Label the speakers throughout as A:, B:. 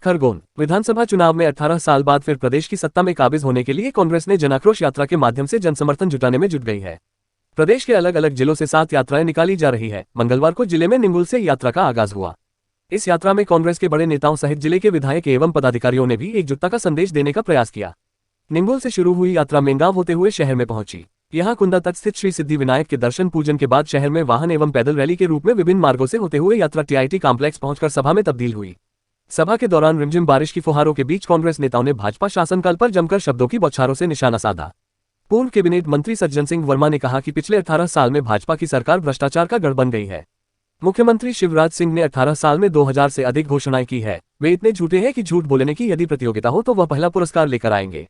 A: खरगोन विधानसभा चुनाव में 18 साल बाद फिर प्रदेश की सत्ता में काबिज होने के लिए कांग्रेस ने जनाक्रोश यात्रा के माध्यम से जनसमर्थन जुटाने में जुट गई है। प्रदेश के अलग अलग जिलों से 7 यात्राएं निकाली जा रही है। मंगलवार को जिले में निंगुल से यात्रा का आगाज हुआ। इस यात्रा में कांग्रेस के बड़े नेताओं सहित जिले के विधायक एवं पदाधिकारियों ने भी एकजुटता का संदेश देने का प्रयास किया। निंगुल से शुरू हुई यात्रा मेंगांव होते हुए शहर में पहुंची। यहां कुंदा तक स्थित श्री सिद्धि विनायक के दर्शन पूजन के बाद शहर में वाहन एवं पैदल रैली के रूप में विभिन्न मार्गों से होते हुए यात्रा टीआईटी कॉम्प्लेक्स पहुंचकर सभा में तब्दील हुई। सभा के दौरान रिमझिम बारिश की फुहारों के बीच कांग्रेस नेताओं ने भाजपा शासनकाल पर जमकर शब्दों की बौछारों से निशाना साधा। पूर्व कैबिनेट मंत्री सज्जन सिंह वर्मा ने कहा कि पिछले 18 साल में भाजपा की सरकार भ्रष्टाचार का गढ़ बन गई है। मुख्यमंत्री शिवराज सिंह ने 18 साल में 2000 से अधिक घोषणाएं की है। वे इतने झूठे हैं कि झूठ बोलने की यदि प्रतियोगिता हो तो वह पहला पुरस्कार लेकर आएंगे।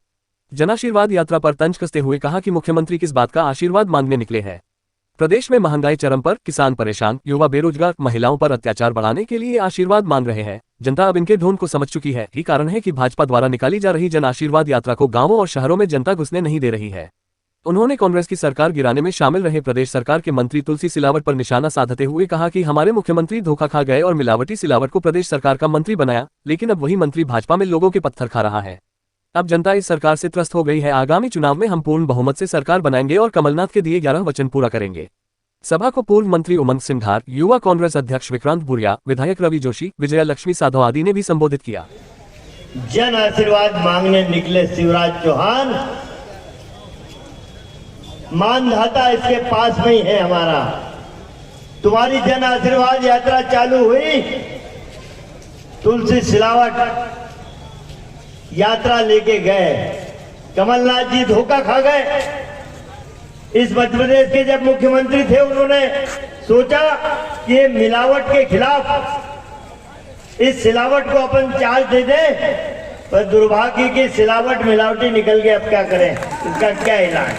A: जनाशीर्वाद यात्रा पर तंज कसते हुए कहा कि मुख्यमंत्री किस बात का आशीर्वाद मांगने निकले हैं। प्रदेश में महंगाई चरम पर, किसान परेशान, युवा बेरोजगार, महिलाओं पर अत्याचार बढ़ाने के लिए आशीर्वाद मांग रहे हैं। जनता अब इनके ढोंग को समझ चुकी है। यही कारण है कि भाजपा द्वारा निकाली जा रही जन आशीर्वाद यात्रा को गांवों और शहरों में जनता घुसने नहीं दे रही है। उन्होंने कांग्रेस की सरकार गिराने में शामिल रहे प्रदेश सरकार के मंत्री तुलसी सिलावट पर निशाना साधते हुए कहा कि हमारे मुख्यमंत्री धोखा खा गए और मिलावटी सिलावट को प्रदेश सरकार का मंत्री बनाया, लेकिन अब वही मंत्री भाजपा में लोगों के पत्थर खा रहा है। अब जनता इस सरकार से त्रस्त हो गई है। आगामी चुनाव में हम पूर्ण बहुमत से सरकार बनाएंगे और कमलनाथ के दिए 11 वचन पूरा करेंगे। सभा को पूर्व मंत्री उमंग सिंघार, युवा कांग्रेस अध्यक्ष विक्रांत भूरिया, विधायक रवि जोशी, विजया लक्ष्मी साधो आदि ने भी संबोधित किया।
B: जन आशीर्वाद मांगने निकले शिवराज चौहान, मानधाता इसके पास में ही है हमारा। तुम्हारी जन आशीर्वाद यात्रा चालू हुई, तुलसी सिलावट यात्रा लेके गए, कमलनाथ जी धोखा खा गए। इस मध्य प्रदेश के जब मुख्यमंत्री थे उन्होंने सोचा कि ये मिलावट के खिलाफ इस सिलावट को अपन चार्ज दे दे, पर दुर्भाग्य की सिलावट मिलावटी निकल गई। अब क्या करें, इसका क्या इलाज।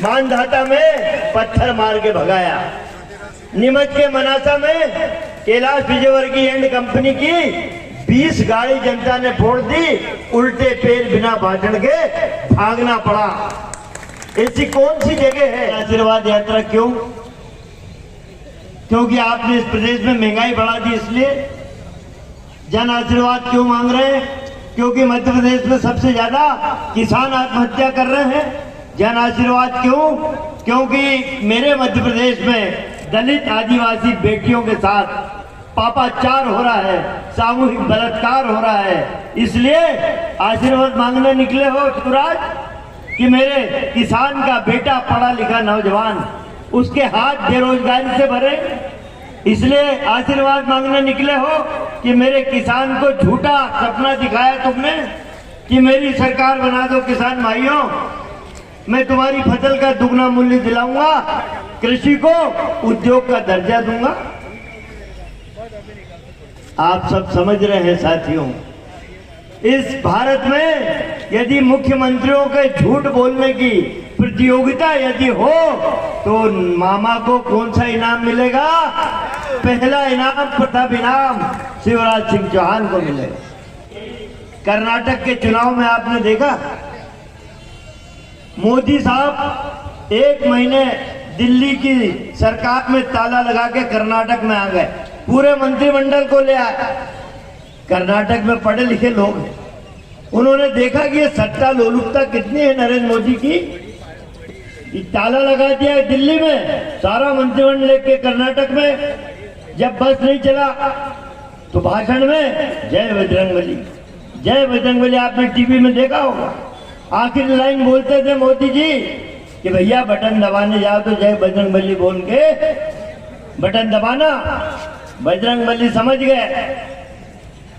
B: मानधाता में पत्थर मार के भगाया। नीमच के मनासा में कैलाश विजयवर्गीय एंड कंपनी की 20 गाड़ी जनता ने फोड़ दी। उल्टे पैर बिना भाषण के भागना पड़ा। ऐसी कौन सी जगह है आशीर्वाद यात्रा? क्यों? क्योंकि आपने इस प्रदेश में महंगाई बढ़ा दी, इसलिए जन आशीर्वाद क्यों मांग रहे हैं? क्योंकि मध्य प्रदेश में सबसे ज्यादा किसान आत्महत्या कर रहे हैं। जन आशीर्वाद क्यों? क्योंकि मेरे मध्य प्रदेश में दलित आदिवासी बेटियों के साथ पापाचार हो रहा है, सामूहिक बलात्कार हो रहा है। इसलिए आशीर्वाद मांगने निकले हो शिवराज कि मेरे किसान का बेटा पढ़ा लिखा नौजवान, उसके हाथ बेरोजगारी से भरे। इसलिए आशीर्वाद मांगने निकले हो कि मेरे किसान को झूठा सपना दिखाया तुमने कि मेरी सरकार बना दो किसान भाइयों, मैं तुम्हारी फसल का दुगना मूल्य दिलाऊंगा, कृषि को उद्योग का दर्जा दूंगा। आप सब समझ रहे हैं साथियों, इस भारत में यदि मुख्यमंत्रियों के झूठ बोलने की प्रतियोगिता यदि हो तो मामा को कौन सा इनाम मिलेगा? पहला इनाम, प्रथम इनाम शिवराज सिंह चौहान को मिलेगा। कर्नाटक के चुनाव में आपने देखा, मोदी साहब 1 महीने दिल्ली की सरकार में ताला लगा के कर्नाटक में आ गए, पूरे मंत्रिमंडल को ले आए। कर्नाटक में पढ़े लिखे लोग हैं, उन्होंने देखा कि ये सत्ता लोलुपता कितनी है नरेंद्र मोदी की। ताला लगा दिया दिल्ली में, सारा मंत्रिमंडल लेके कर्नाटक में जब बस नहीं चला तो भाषण में जय बजरंगबली, जय बजरंगबली। आपने टीवी में देखा होगा। आखिर लाइन बोलते थे मोदी जी कि भैया बटन दबाने जाओ तो जय बजरंगबली बोल के बटन दबाना। बजरंगबली समझ गए,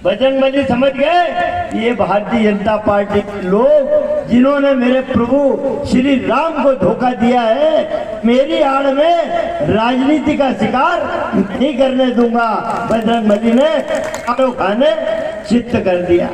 B: बजरंगबली समझ गए ये भारतीय जनता पार्टी के लोग जिन्होंने मेरे प्रभु श्री राम को धोखा दिया है, मेरी आड़ में राजनीति का शिकार नहीं करने दूंगा। बजरंगबली ने आड़ो खाने चित्त कर दिया।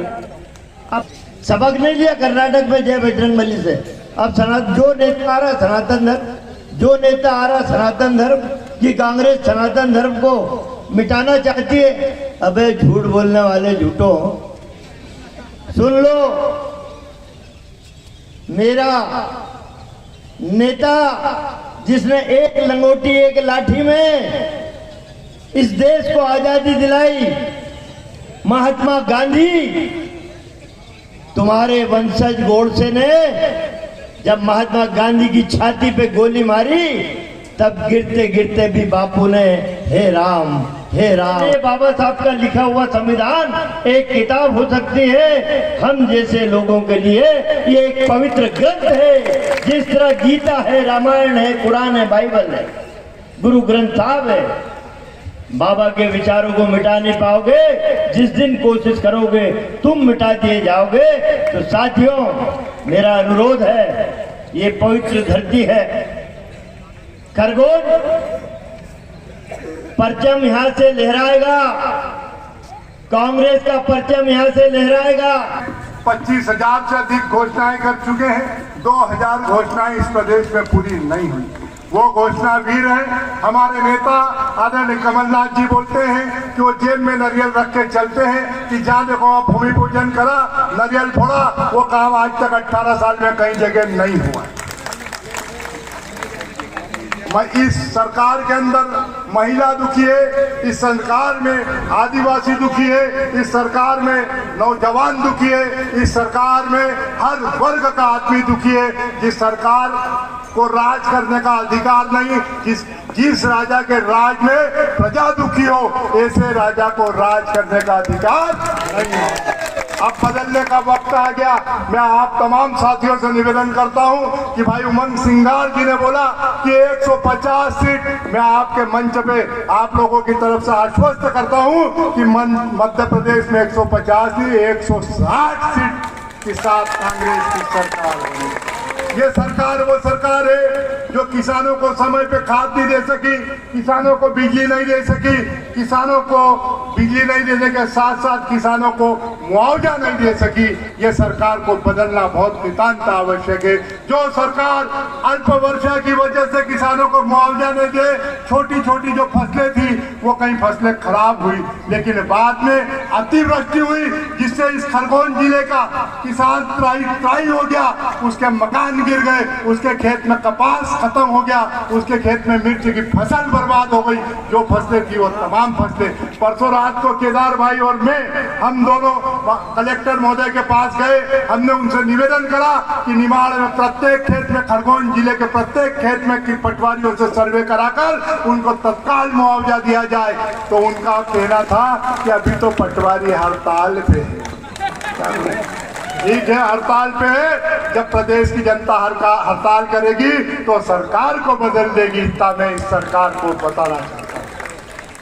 B: अब सबक नहीं लिया कर्नाटक में जय बजरंगबली से। अब जो नेता आ रहा सनातन धर्म, जो नेता आ रहा सनातन धर्म की कांग्रेस सनातन धर्म को मिटाना चाहती है। अबे झूठ बोलने वाले झूठो, सुन लो, मेरा नेता जिसने एक लंगोटी एक लाठी में इस देश को आजादी दिलाई, महात्मा गांधी, तुम्हारे वंशज गोडसे ने जब महात्मा गांधी की छाती पे गोली मारी, तब गिरते गिरते भी बापू ने हे राम हे राम। ये बाबा साहब का लिखा हुआ संविधान एक किताब हो सकती है, हम जैसे लोगों के लिए ये एक पवित्र ग्रंथ है। जिस तरह गीता है, रामायण है, कुरान है, बाइबल है, गुरु ग्रंथ साहब है। बाबा के विचारों को मिटा नहीं पाओगे। जिस दिन कोशिश करोगे तुम मिटा दिए जाओगे। तो साथियों, मेरा अनुरोध है, ये पवित्र धरती है, खरगोन परचम यहां से लहराएगा, कांग्रेस का परचम यहां से लहराएगा।
C: 25,000 से अधिक घोषणाएं कर चुके हैं, 2,000 घोषणाएं इस प्रदेश में पूरी नहीं हुई। वो घोषणा वीर है। हमारे नेता आदरणीय कमलनाथ जी बोलते हैं कि वो जेब में नारियल रख के चलते हैं कि जहाँ देखो आप भूमि पूजन करा, नारियल फोड़ा। वो काम आज तक 18 साल में कई जगह नहीं हुआ। इस सरकार के अंदर महिला दुखी है, इस सरकार में आदिवासी दुखी है, इस सरकार में नौजवान दुखी है, इस सरकार में हर वर्ग का आदमी दुखी है। जिस सरकार को राज करने का अधिकार नहीं, जिस राजा के राज में प्रजा दुखी हो, ऐसे राजा को राज करने का अधिकार नहीं है। अब बदलने का वक्त आ गया। मैं आप तमाम साथियों से निवेदन करता हूं कि भाई उमंग सिंगार जी ने बोला कि 150 सीट, मैं आपके मंच पे आप लोगों की तरफ से आश्वस्त करता हूं कि मध्य प्रदेश में 150 नहीं 160 सीट के साथ कांग्रेस की सरकार होगी। ये सरकार वो सरकार है जो किसानों को समय पे खाद नहीं दे सकी, किसानों को बिजली नहीं दे सकी, किसानों को बिजली नहीं देने के साथ साथ किसानों को मुआवजा नहीं दे सकी। ये सरकार को बदलना बहुत नितांत आवश्यक है। जो सरकार अल्प वर्षा की वजह से किसानों को मुआवजा नहीं दे, छोटी छोटी जो फसलें थी वो कई फसलें खराब हुई, लेकिन बाद में अतिवृष्टि हुई जिससे इस खरगोन जिले का किसान त्राही हो गया, उसके मकान गिर गए, उसके खेत में कपास खत्म हो गया, उसके खेत में मिर्च की फसल बर्बाद हो गई। जो फसलें थी वो तमाम फसलें। परसों रात को केदार भाई और मैं, हम दोनों कलेक्टर महोदय के पास गए। हमने उनसे निवेदन करा कि निमाड़ में प्रत्येक खेत में, खरगोन जिले के प्रत्येक खेत में की पटवारियों से सर्वे कराकर उनको तत्काल मुआवजा दिया जाए। तो उनका कहना था कि अभी तो पटवारी हड़ताल पे है। ठीक है, हड़ताल पे है। जब प्रदेश की जनता हड़ताल करेगी तो सरकार को बदल देगी। इतना मैं इस सरकार को बताना चाहता हूँ।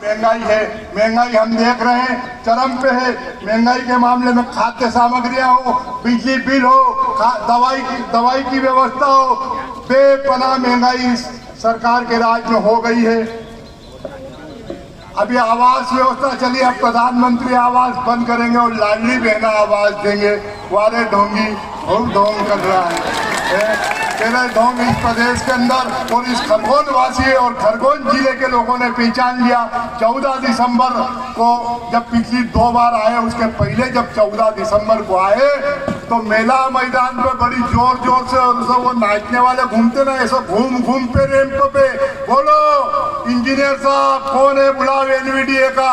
C: महंगाई है, महंगाई हम देख रहे हैं चरम पे है। महंगाई के मामले में खाद्य सामग्रियां हो, बिजली बिल हो, दवाई की व्यवस्था हो, बेपनाह महंगाई इस सरकार के राज में हो गई है। अभी आवास व्यवस्था चली, अब प्रधानमंत्री आवास बंद करेंगे और लाडली बहना आवास देंगे। वारे ढोंगी बहुत ढोंग कर रहा है तेरे ढोंग इस प्रदेश के अंदर। और इस खरगोन वासी और खरगोन जिले के लोगों ने पहचान लिया। 14 दिसंबर को जब पिछली 2 बार आए, उसके पहले जब 14 दिसंबर को आए तो मेला मैदान पे बड़ी जोर जोर से, और वो नाचने वाले घूमते ना, ऐसा घूम पे रैंप पे बोलो इंजीनियर साहब कौन है, बुलाओ एनवीडीए का।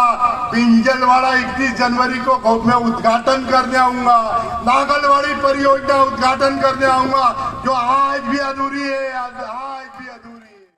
C: पिंजलवाड़ा 31 जनवरी को मैं उद्घाटन करने आऊंगा, नागलवाड़ी परियोजना उद्घाटन करने आऊंगा जो आज भी अधूरी है। आज